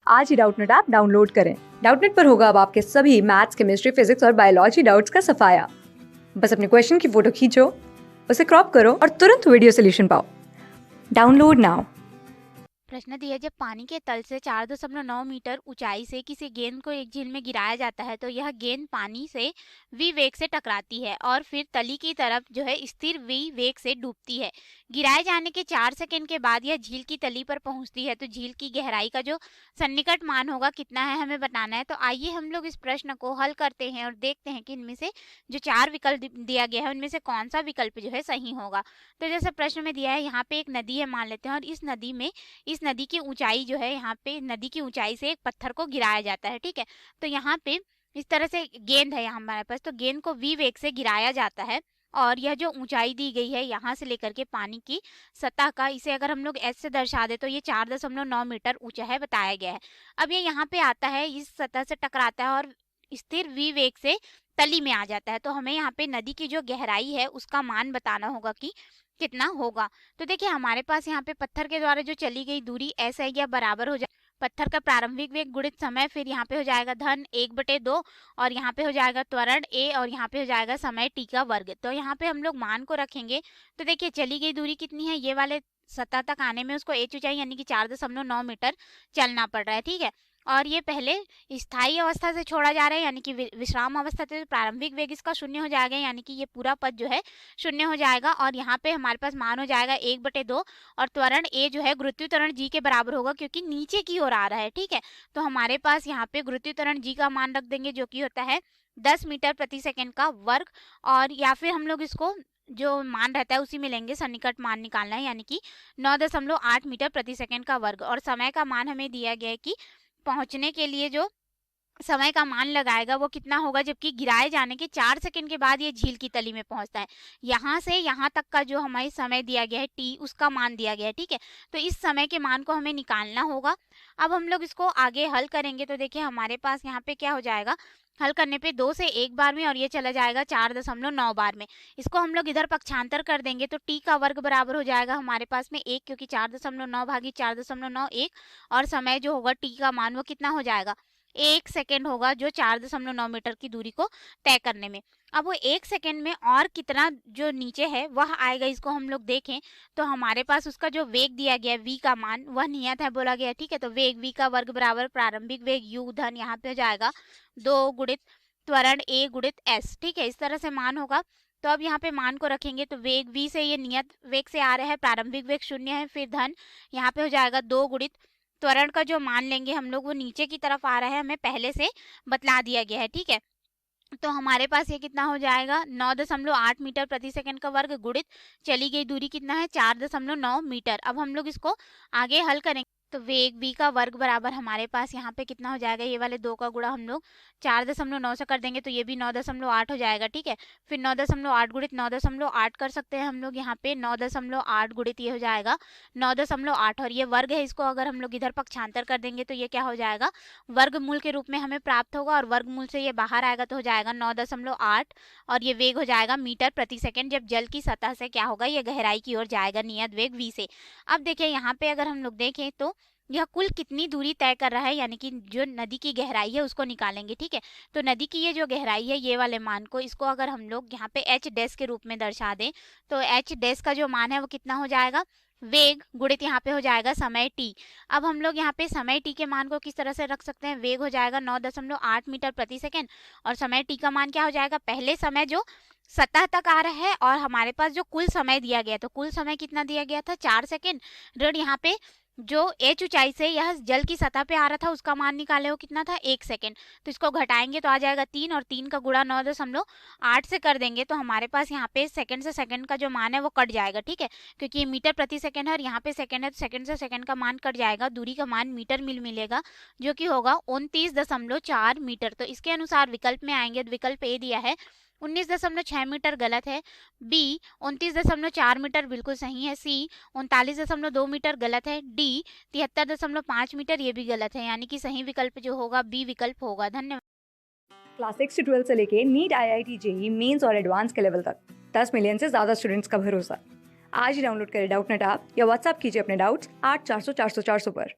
आज ही Doubtnut app download करें। Doubtnut पर होगा अब आपके सभी मैथ्स, केमिस्ट्री, फिजिक्स और बायोलॉजी डाउट्स का सफाया। बस अपने क्वेश्चन की फोटो खींचो, उसे क्रॉप करो और तुरंत वीडियो सोल्यूशन पाओ। Download now. प्रश्न दिया, जब पानी के तल से 4.9 मीटर ऊंचाई से किसी गेंद को एक झील में गिराया जाता है तो यह गेंद पानी से v वेग से टकराती है और फिर तली की तरफ जो है स्थिर v वेग से डूबती है। गिराए जाने के 4 सेकंड के बाद यह झील की तली पर पहुंचती है, तो झील की गहराई का जो सन्निकट मान होगा कितना है हमें बताना है। तो आइए हम लोग इस प्रश्न को हल करते हैं और देखते हैं कि इनमें से जो 4 विकल्प दिया गया है उनमें से कौन सा विकल्प जो है सही होगा। तो जैसे प्रश्न में दिया है, यहाँ पे एक नदी है मान लेते हैं, और इस नदी की ऊंचाई जो है, यहाँ पे नदी की ऊंचाई से एक पत्थर को गिराया जाता है। ठीक है, तो यहाँ पे इस तरह से गेंद है यहाँ हमारे पास, तो गेंद को v वेग से गिराया जाता है और यह जो ऊंचाई दी गई है यहाँ से लेकर के पानी की सतह का, इसे अगर हम लोग s से दर्शा दे तो ये 4.9 मीटर ऊंचा है बताया गया है। अब ये यहाँ पे आता है, इस सतह से टकराता है और स्थिर v वेग से तली में आ जाता है। तो हमें यहाँ पे नदी की जो गहराई है उसका मान बताना होगा कि कितना होगा। तो देखिए हमारे पास यहाँ पे पत्थर के द्वारा जो चली गई दूरी s है, यह बराबर हो जाए पत्थर का प्रारंभिक वेग गुणित समय, फिर यहाँ पे हो जाएगा धन 1/2 और यहाँ पे हो जाएगा त्वरण a और यहाँ पे हो जाएगा समय t का वर्ग। तो यहाँ पे हम लोग मान को रखेंगे तो देखिए चली गई दूरी कितनी है, ये वाले सतह तक आने में उसको h ऊंचाई यानी कि 4.9 मीटर चलना पड़ रहा है। ठीक है, और ये पहले स्थायी अवस्था से छोड़ा जा रहा है यानी कि विश्राम अवस्था से प्रारंभिक वेग इसका 0 हो जाएगा, यानी कि ये पूरा पद जो है 0 हो जाएगा और यहाँ पे हमारे पास मान हो जाएगा 1/2 और त्वरण a जो है गुरुत्वीय त्वरण g के बराबर होगा क्योंकि नीचे की ओर आ रहा है। ठीक है, तो हमारे पास यहाँ पे गुरुत्वीय त्वरण g का मान रख देंगे जो कि होता है 10 मीटर प्रति सेकंड का वर्ग, और या फिर हम लोग इसको जो मान रहता है उसी में लेंगे, सन्निकट मान निकालना है यानी कि 9.8 मीटर प्रति सेकंड का वर्ग, और समय का मान हमें दिया गया है कि पहुंचने के लिए जो समय का मान लगाएगा वो कितना होगा, जबकि गिराए जाने के 4 सेकंड के बाद ये झील की तली में पहुंचता है। यहाँ से यहाँ तक का जो हमारे समय दिया गया है t, उसका मान दिया गया है। ठीक है, तो इस समय के मान को हमें निकालना होगा। अब हम लोग इसको आगे हल करेंगे तो देखिए हमारे पास यहाँ पे क्या हो जाएगा, हल करने पे 2 से 1 बार में और ये चला जाएगा 4.9 बार में। इसको हम लोग इधर पक्षांतर कर देंगे तो t का वर्ग बराबर हो जाएगा हमारे पास में 1, क्योंकि 4.9 भागी 4.9 1, और समय जो होगा t का मान वो कितना हो जाएगा, 1 सेकेंड होगा जो 4.9 मीटर की दूरी को तय करने में। अब वो 1 सेकेंड में और कितना जो नीचे है वह आएगा, इसको हम लोग देखें तो हमारे पास उसका जो वेग दिया गया v का मान वह नियत है बोला गया। ठीक है, तो वेग v का वर्ग बराबर प्रारंभिक वेग u धन यहाँ पे हो जाएगा 2 गुणित त्वरण a गुणित s। ठीक है, इस तरह से मान होगा। तो अब यहाँ पे मान को रखेंगे तो वेग v से ये नियत वेग से आ रहा है, प्रारंभिक वेग 0 है, फिर धन यहाँ पे हो जाएगा 2 गुणित त्वरण का जो मान लेंगे हम लोग वो नीचे की तरफ आ रहा है, हमें पहले से बतला दिया गया है। ठीक है, तो हमारे पास ये कितना हो जाएगा 9.8 मीटर प्रति सेकंड का वर्ग गुणित चली गई दूरी कितना है 4.9 मीटर। अब हम लोग इसको आगे हल करेंगे तो वेग v का वर्ग बराबर हमारे पास यहाँ पे कितना हो जाएगा, ये वाले 2 का गुणा हम लोग 4.9 से कर देंगे तो ये भी 9.8 हो जाएगा। ठीक है, फिर 9.8 गुणित 9.8 कर सकते हैं हम लोग, यहाँ पे 9.8 गुणित ये हो जाएगा 9.8 और ये वर्ग है, इसको अगर हम लोग इधर पक्षांतर कर देंगे तो ये क्या हो जाएगा, वर्गमूल के रूप में हमें प्राप्त होगा, और वर्गमूल से ये बाहर आएगा तो हो जाएगा 9.8 और ये वेग हो जाएगा मीटर प्रति सेकंड, जब जल की सतह से क्या होगा, ये गहराई की ओर जाएगा नियत वेग v से। अब देखिए यहाँ पे अगर हम लोग देखें तो यह कुल कितनी दूरी तय कर रहा है, यानी कि जो नदी की गहराई है उसको निकालेंगे। ठीक है, तो नदी की ये जो गहराई है ये वाले मान को, इसको अगर हम लोग यहाँ पे h डैश के रूप में दर्शा दें तो h डैश का जो मान है वो कितना हो जाएगा, वेग गुणित यहाँ पे हो जाएगा समय t। अब हम लोग यहाँ पे समय t के मान को किस तरह से रख सकते हैं, वेग हो जाएगा 9.8 मीटर प्रति सेकंड और समय t का मान क्या हो जाएगा, पहले समय जो सतह तक आ रहा है और हमारे पास जो कुल समय दिया गया, तो कुल समय कितना दिया गया था 4 सेकंड, ऋण यहाँ पे जो h ऊंचाई से यह जल की सतह पे आ रहा था उसका मान निकाले हो कितना था 1 सेकंड, तो इसको घटाएंगे तो आ जाएगा 3 और 3 का गुणा 9.8 से कर देंगे तो हमारे पास यहाँ पे सेकंड से सेकंड का जो मान है वो कट जाएगा। ठीक है, क्योंकि ये मीटर प्रति सेकंड है और यहाँ पे सेकंड है तो सेकंड से सेकंड का मान कट जाएगा, दूरी का मान मीटर मिलेगा जो कि होगा 29.4 मीटर। तो इसके अनुसार विकल्प में आएंगे तो विकल्प ए दिया है 19.6 मीटर गलत है, बी 29.4 मीटर बिल्कुल सही है, सी 39.2 मीटर गलत है, डी 73.5 मीटर ये भी गलत है, यानी कि सही विकल्प जो होगा बी विकल्प होगा। धन्यवाद। क्लास 6 से 12 से लेके नीट, IIT, जेई मेंस और एडवांस के लेवल तक 10 मिलियन से ज्यादा स्टूडेंट्स का भरोसा। आज ही डाउनलोड करें डाउटनेट ऐप या व्हाट्सएप कीजिए अपने डाउट्स 8400 400 400 पर।